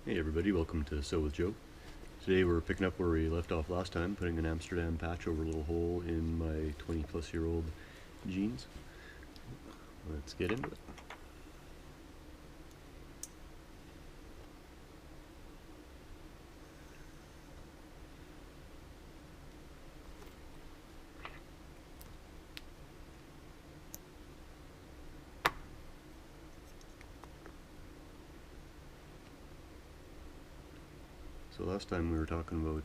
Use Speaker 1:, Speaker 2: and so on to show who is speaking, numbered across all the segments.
Speaker 1: Hey everybody, welcome to Sew with Joe. Today we're picking up where we left off last time, putting an Amsterdam patch over a little hole in my 20-plus-year-old jeans. Let's get into it. So last time we were talking about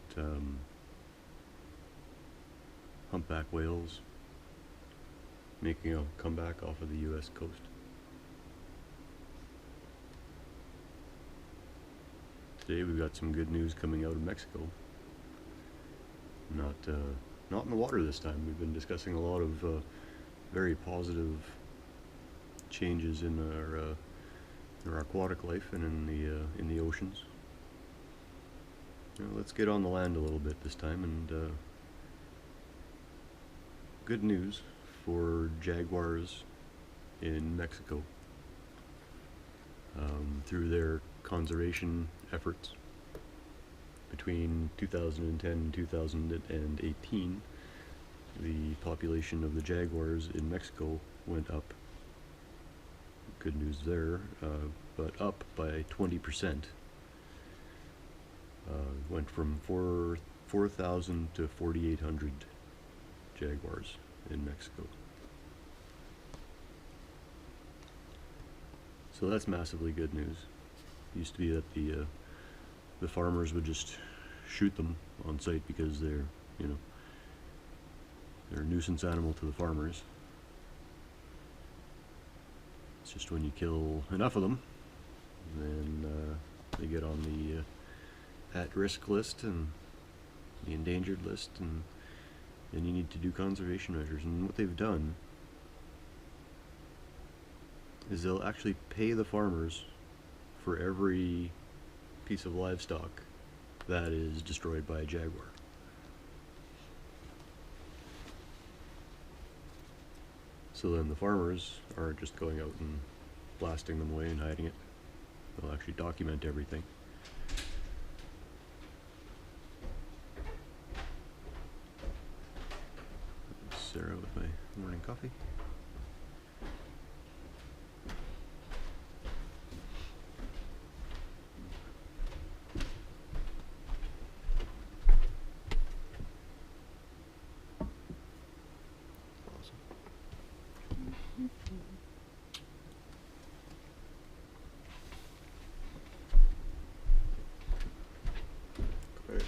Speaker 1: humpback whales making a comeback off of the US coast. Today we've got some good news coming out of Mexico. Not in the water this time. We've been discussing a lot of very positive changes in our aquatic life and in the oceans. Let's get on the land a little bit this time, and good news for Jaguars in Mexico. Through their conservation efforts between 2010 and 2018, the population of the Jaguars in Mexico went up. Good news there, but up by 20%. Went from 4,000 to 4,800 Jaguars in Mexico. So that's massively good news. It used to be that the farmers would just shoot them on sight because they're a nuisance animal to the farmers. It's just when you kill enough of them, then they get on the at-risk list and the endangered list, and then you need to do conservation measures. And what they've done is they'll actually pay the farmers for every piece of livestock that is destroyed by a jaguar. So then the farmers aren't just going out and blasting them away and hiding it. They'll actually document everything. Sarah with my morning coffee. Awesome. Great.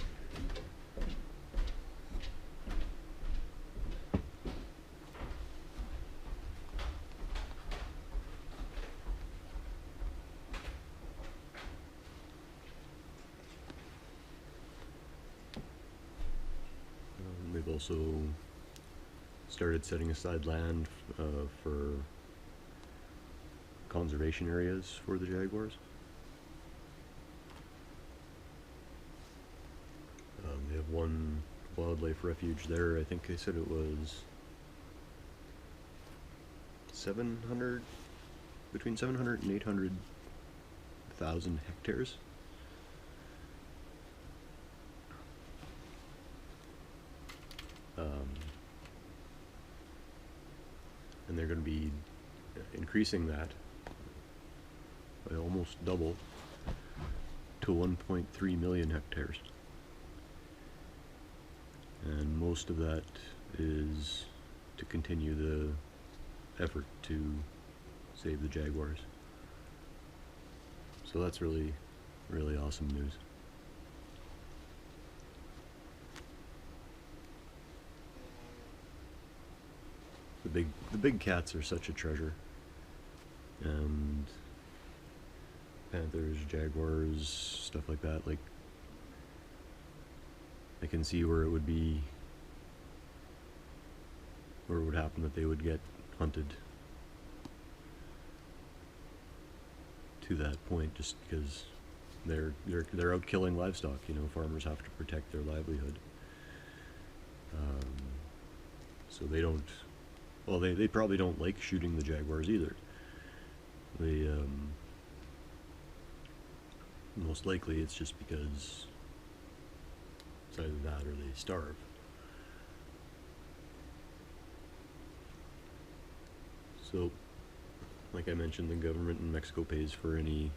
Speaker 1: We've also started setting aside land for conservation areas for the Jaguars. They have one wildlife refuge there. I think they said it was 700, between 700 and 800,000 hectares. And they're going to be increasing that by almost double to 1.3 million hectares. And most of that is to continue the effort to save the Jaguars. So that's really, really awesome news. The big cats are such a treasure, and panthers, jaguars, stuff like that. Like, I can see where it would happen that they would get hunted to that point, just because they're out killing livestock. Farmers have to protect their livelihood, so they don't. Well, they probably don't like shooting the jaguars either. most likely it's just because it's either that or they starve. So, like I mentioned, the government in Mexico pays for any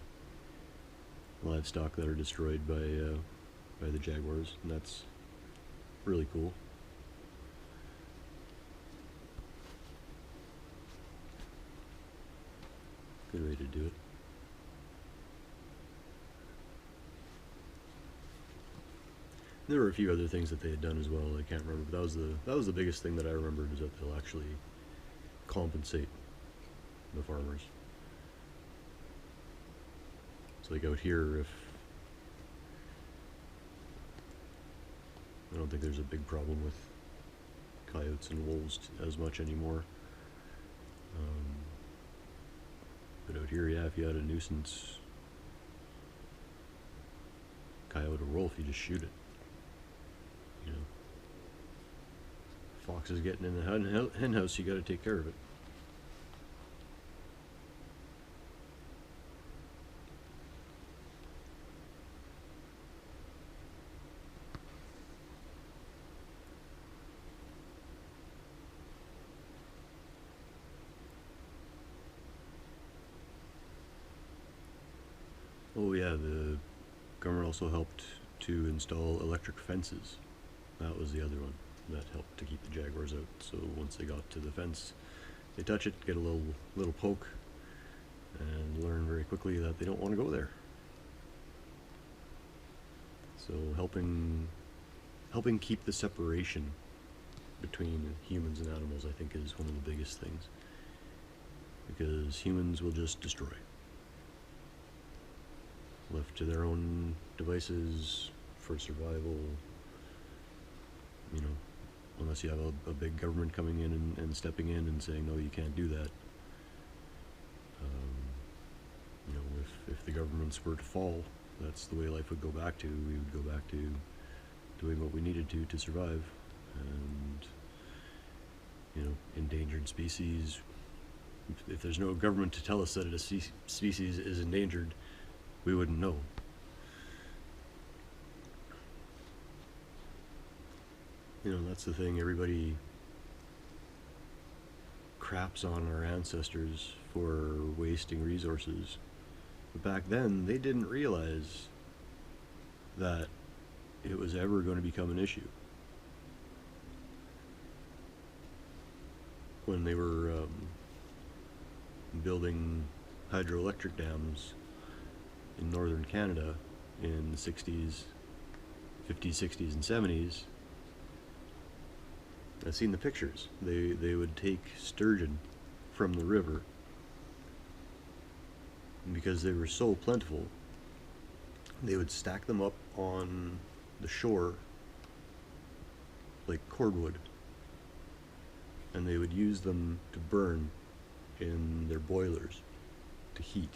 Speaker 1: livestock that are destroyed by the Jaguars, and that's really cool. Good way to do it. There were a few other things that they had done as well. I can't remember, but that was the biggest thing that I remembered, is that they'll actually compensate the farmers. So like out here, if I don't think there's a big problem with coyotes and wolves as much anymore. But out here, yeah, if you had a nuisance coyote or wolf, you just shoot it. You know, fox is getting in the hen house, you got to take care of it. Oh yeah, the government also helped to install electric fences. That was the other one that helped to keep the Jaguars out. So once they got to the fence, they touch it, get a little poke, and learn very quickly that they don't want to go there. So helping keep the separation between humans and animals, I think, is one of the biggest things. Because humans will just destroy. Left to their own devices for survival, you know, unless you have a big government coming in and stepping in and saying, no, you can't do that. You know, if the governments were to fall, that's the way life would go back to. We would go back to doing what we needed to survive. And, you know, endangered species, if there's no government to tell us that a species is endangered, we wouldn't know. You know, that's the thing, everybody craps on our ancestors for wasting resources. But back then, they didn't realize that it was ever going to become an issue. When they were building hydroelectric dams in northern Canada in the 60s, 50s, 60s, and 70s, I've seen the pictures. They would take sturgeon from the river, and because they were so plentiful, they would stack them up on the shore like cordwood, and they would use them to burn in their boilers to heat.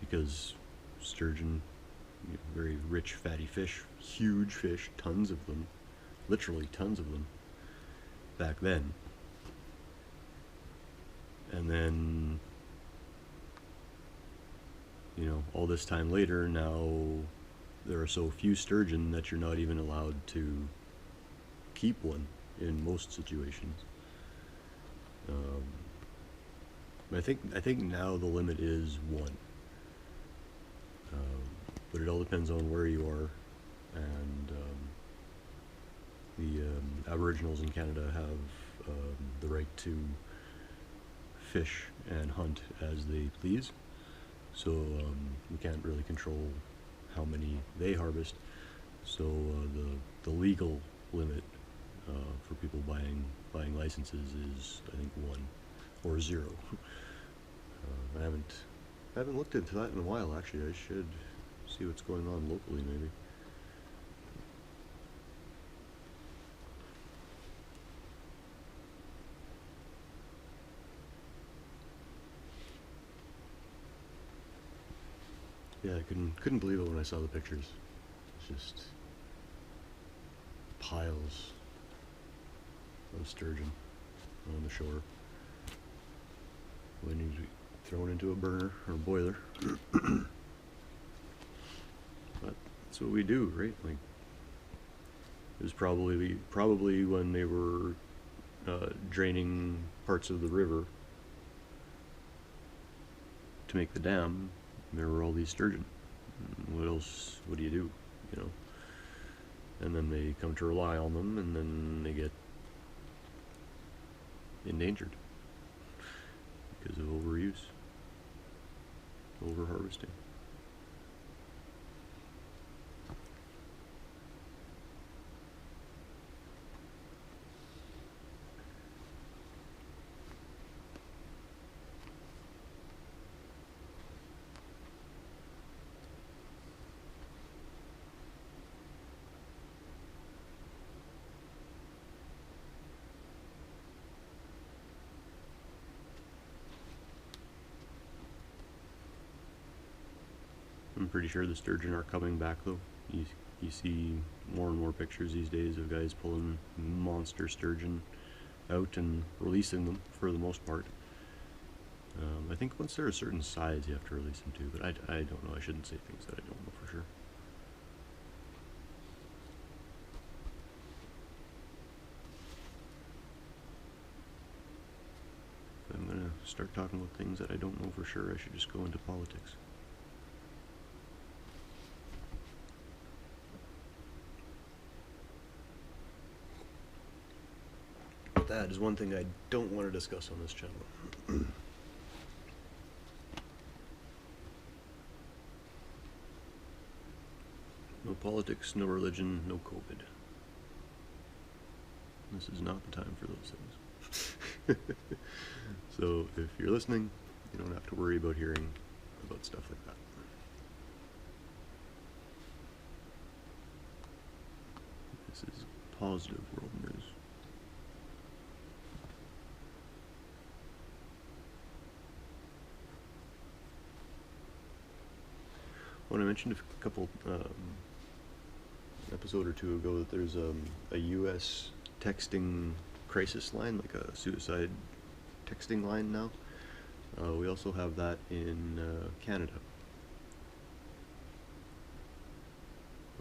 Speaker 1: Because sturgeon, very rich fatty fish, huge fish, tons of them, literally tons of them back then. And then, you know, all this time later, now there are so few sturgeon that you're not even allowed to keep one in most situations. I think now the limit is one. But it all depends on where you are, and the Aboriginals in Canada have the right to fish and hunt as they please, so we can't really control how many they harvest. So the legal limit for people buying licenses is, I think, 1 or 0. I haven't looked into that in a while, actually. I should see what's going on locally, maybe. Yeah, I couldn't believe it when I saw the pictures. It's just piles of sturgeon on the shore, waiting to be thrown into a burner or boiler. that's what we do, right? Like, it was probably when they were draining parts of the river to make the dam, there were all these sturgeon. What else? What do you do? You know? And then they come to rely on them, and then they get endangered because of overuse, overharvesting. I'm pretty sure the sturgeon are coming back though. You see more and more pictures these days of guys pulling monster sturgeon out and releasing them for the most part. I think once they're a certain size you have to release them too, but I don't know. I shouldn't say things that I don't know for sure. If I'm gonna start talking about things that I don't know for sure, I should just go into politics. That is one thing I don't want to discuss on this channel. No politics, no religion, no COVID. This is not the time for those things. So if you're listening, you don't have to worry about hearing about stuff like that. This is positive world news. When I mentioned a couple episode or two ago that there's a U.S. texting crisis line, like a suicide texting line now, we also have that in Canada.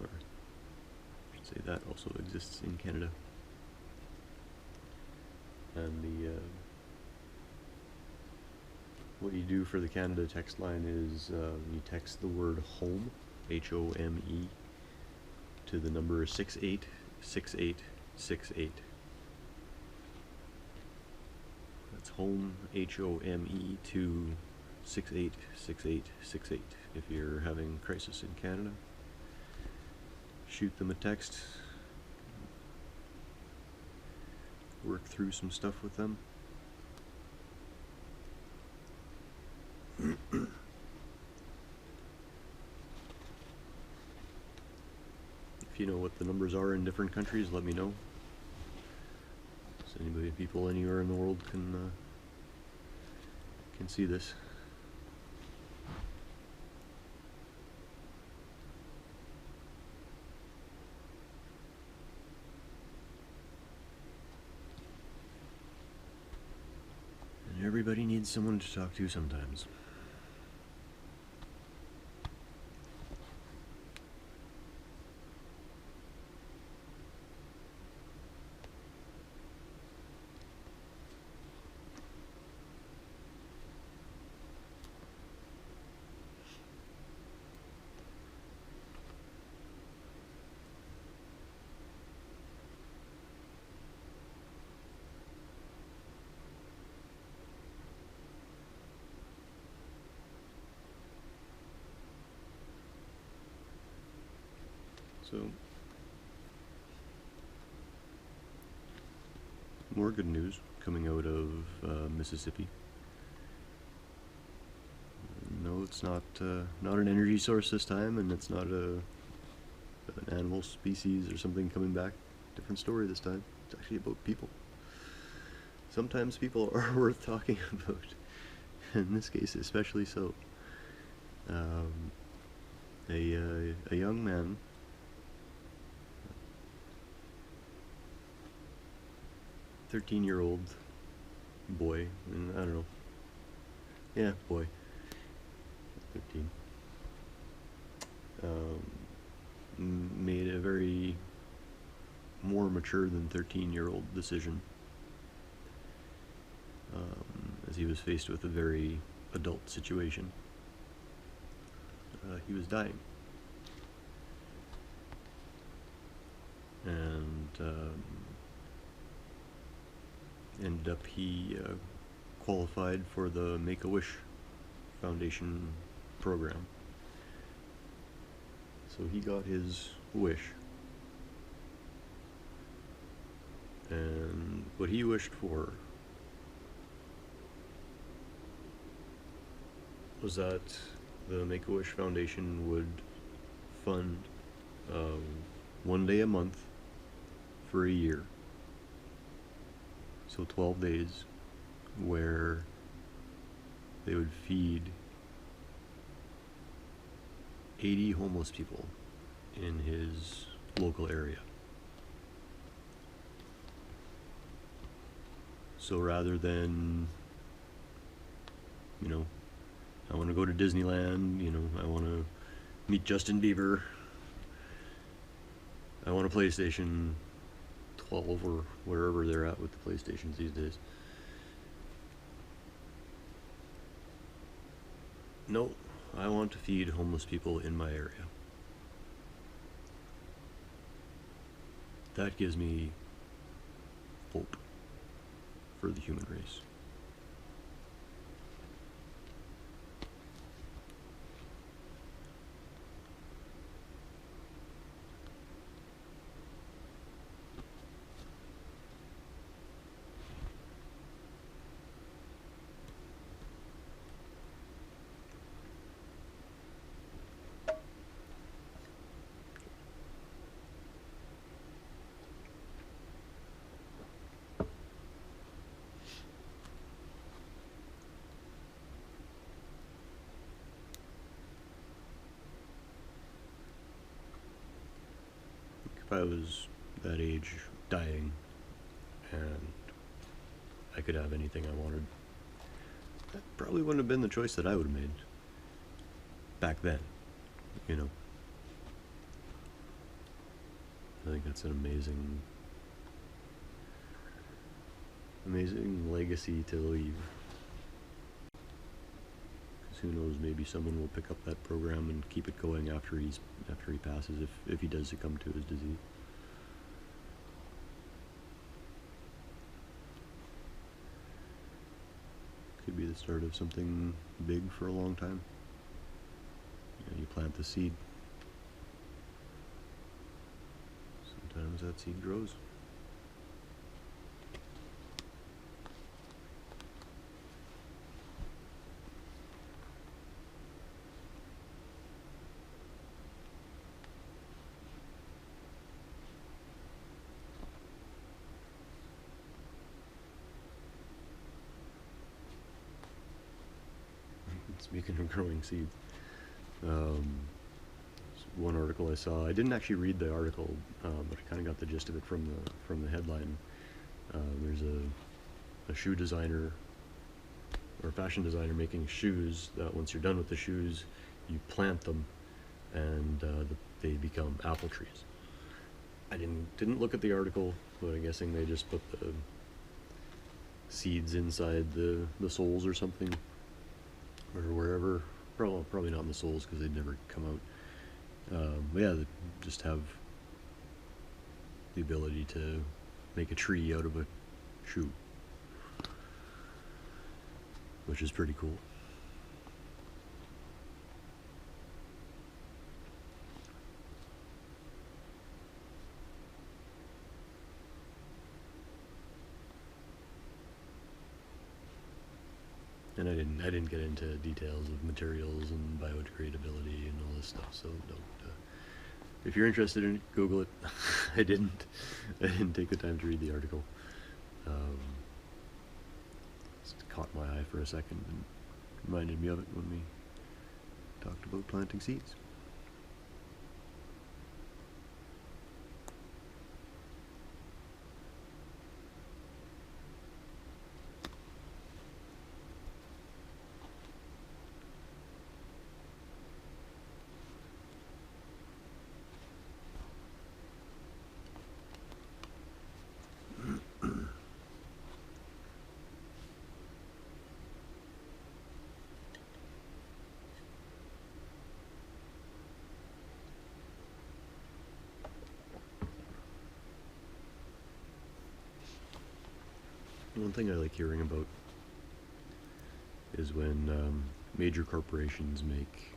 Speaker 1: Or I should say that also exists in Canada. And the what you do for the Canada text line is you text the word home, H-O-M-E, to the number 686868. That's home, H-O-M-E, to 686868 if you're having crisis in Canada. Shoot them a text, work through some stuff with them. If you know what the numbers are in different countries, let me know. So people anywhere in the world can see this. And everybody needs someone to talk to sometimes. So, more good news coming out of Mississippi. No, it's not an energy source this time, and it's not an animal species or something coming back. Different story this time. It's actually about people. Sometimes people are worth talking about. In this case, especially so. A young man. 13-year-old boy, and I don't know. Yeah, boy. 13. more mature than 13-year-old decision, as he was faced with a very adult situation. He was dying. And ended up he qualified for the Make-A-Wish Foundation program. So he got his wish. And what he wished for was that the Make-A-Wish Foundation would fund 1 day a month for a year. So 12 days where they would feed 80 homeless people in his local area. So rather than, I want to go to Disneyland, I want to meet Justin Bieber, I want a PlayStation 12 or wherever they're at with the PlayStations these days. No, I want to feed homeless people in my area. That gives me hope for the human race. If I was that age, dying, and I could have anything I wanted, that probably wouldn't have been the choice that I would have made back then, I think that's an amazing legacy to leave. Because who knows, maybe someone will pick up that program and keep it going after he passes, if he does succumb to his disease. Could be the start of something big for a long time. You plant the seed. Sometimes that seed grows. Speaking of growing seeds, one article I saw, I didn't actually read the article, but I kind of got the gist of it from the headline. There's a shoe designer or fashion designer making shoes that once you're done with the shoes, you plant them and they become apple trees. I didn't look at the article, but I'm guessing they just put the seeds inside the soles or something, or wherever. Probably not in the soles because they'd never come out. But yeah, they just have the ability to make a tree out of a shoe, which is pretty cool. And I didn't get into details of materials and biodegradability and all this stuff, so don't. If you're interested in it, Google it. I didn't take the time to read the article. Just caught my eye for a second and reminded me of it when we talked about planting seeds. One thing I like hearing about is when major corporations make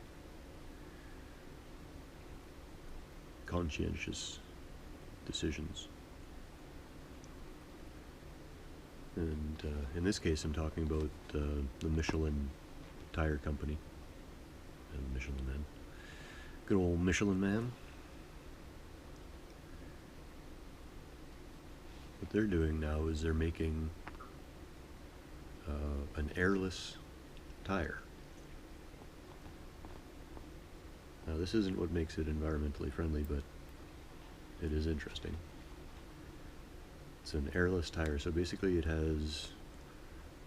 Speaker 1: conscientious decisions. And in this case, I'm talking about the Michelin tire company, and Michelin Man. Good old Michelin Man. What they're doing now is they're making an airless tire. Now, this isn't what makes it environmentally friendly, but it is interesting. It's an airless tire, so basically it has,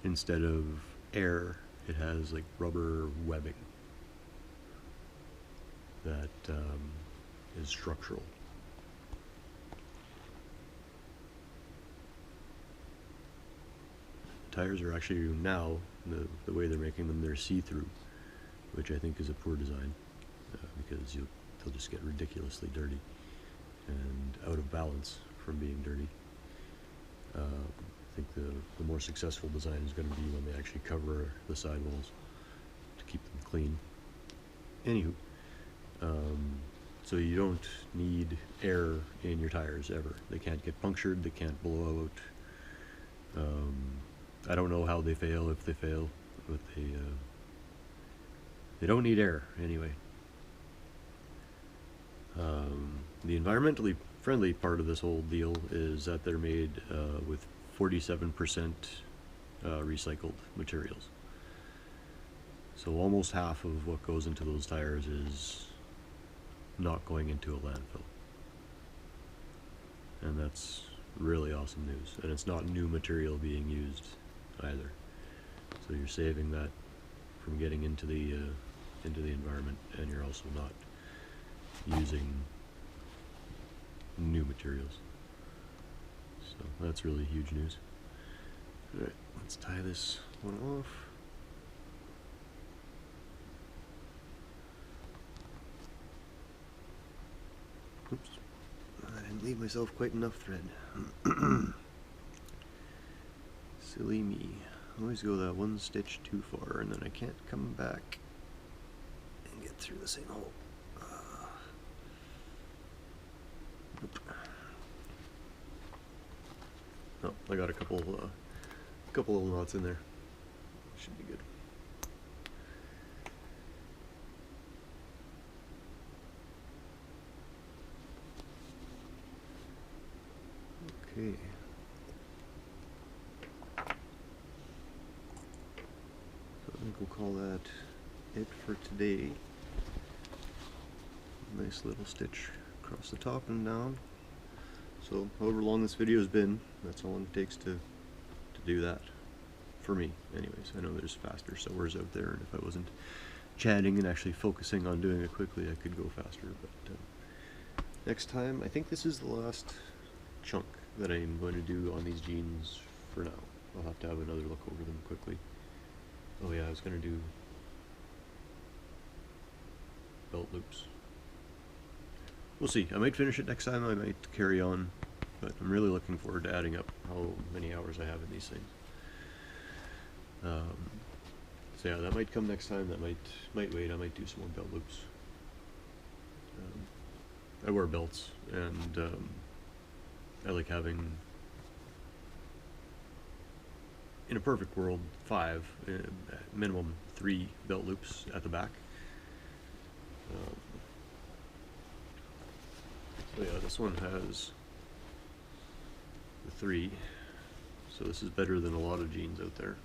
Speaker 1: instead of air, it has like rubber webbing that is structural. Tires are actually now, the way they're making them, they're see-through, which I think is a poor design, because they'll just get ridiculously dirty and out of balance from being dirty. I think the more successful design is going to be when they actually cover the sidewalls to keep them clean. Anywho, so you don't need air in your tires ever. They can't get punctured, they can't blow out. I don't know how they fail, if they fail, but they don't need air anyway. The environmentally friendly part of this whole deal is that they're made with 47% recycled materials. So almost half of what goes into those tires is not going into a landfill. And that's really awesome news. And it's not new material being used either. So you're saving that from getting into the environment, and you're also not using new materials. So that's really huge news. Alright, let's tie this one off. Oops, I didn't leave myself quite enough thread. Silly me. I always go that one stitch too far, and then I can't come back and get through the same hole. Nope. Oh, I got a couple little knots in there. Should be good. Okay. So I think we'll call that it for today. Nice little stitch across the top and down. So however long this video has been, that's how long it takes to do that. For me, anyways. I know there's faster sewers out there, and if I wasn't chatting and actually focusing on doing it quickly, I could go faster. But next time, I think this is the last chunk that I'm going to do on these jeans for now. I'll have to have another look over them quickly. Oh yeah, I was going to do belt loops. We'll see. I might finish it next time, I might carry on, but I'm really looking forward to adding up how many hours I have in these things. So yeah, that might come next time, that might wait, I might do some more belt loops. I wear belts, and I like having, in a perfect world, 5, minimum 3 belt loops at the back. So yeah, this one has the 3, so this is better than a lot of jeans out there.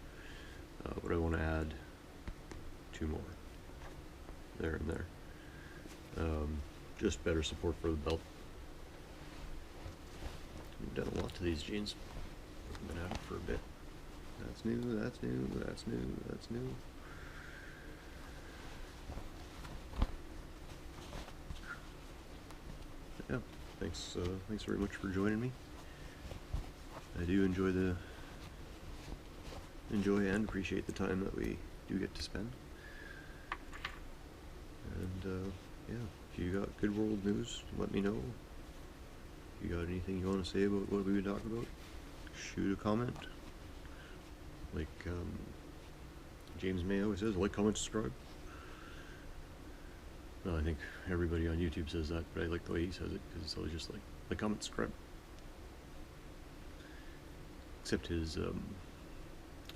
Speaker 1: But I want to add 2 more, there and there. Just better support for the belt. We've done a lot to these jeans. I've been at it for a bit. That's new, that's new, that's new, that's new. Yeah, thanks very much for joining me. I do enjoy and appreciate the time that we do get to spend. And yeah, if you got good world news, let me know. If you got anything you want to say about what we would talk about, shoot a comment. Like James May always says, like, comment, subscribe. Well, I think everybody on YouTube says that, but I like the way he says it because it's always just like, comment, subscribe. Except his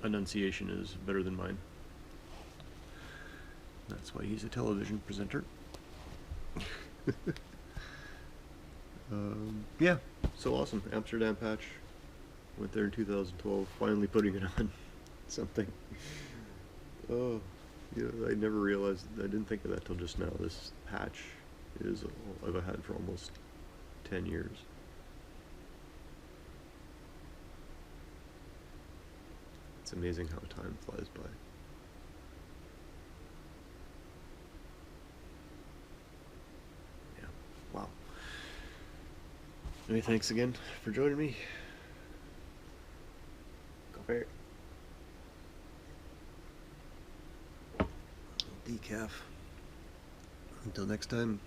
Speaker 1: enunciation is better than mine. That's why he's a television presenter. Yeah, so awesome. Amsterdam patch. Went there in 2012, finally putting it on something. Oh, yeah, I never realized, I didn't think of that till just now. This patch is, I've had for almost 10 years. It's amazing how time flies by. Yeah, wow. Anyway, thanks again for joining me. Coffee. Decaf. Until next time,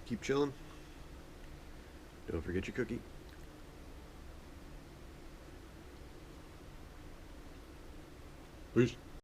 Speaker 1: keep chilling. Don't forget your cookie. Peace.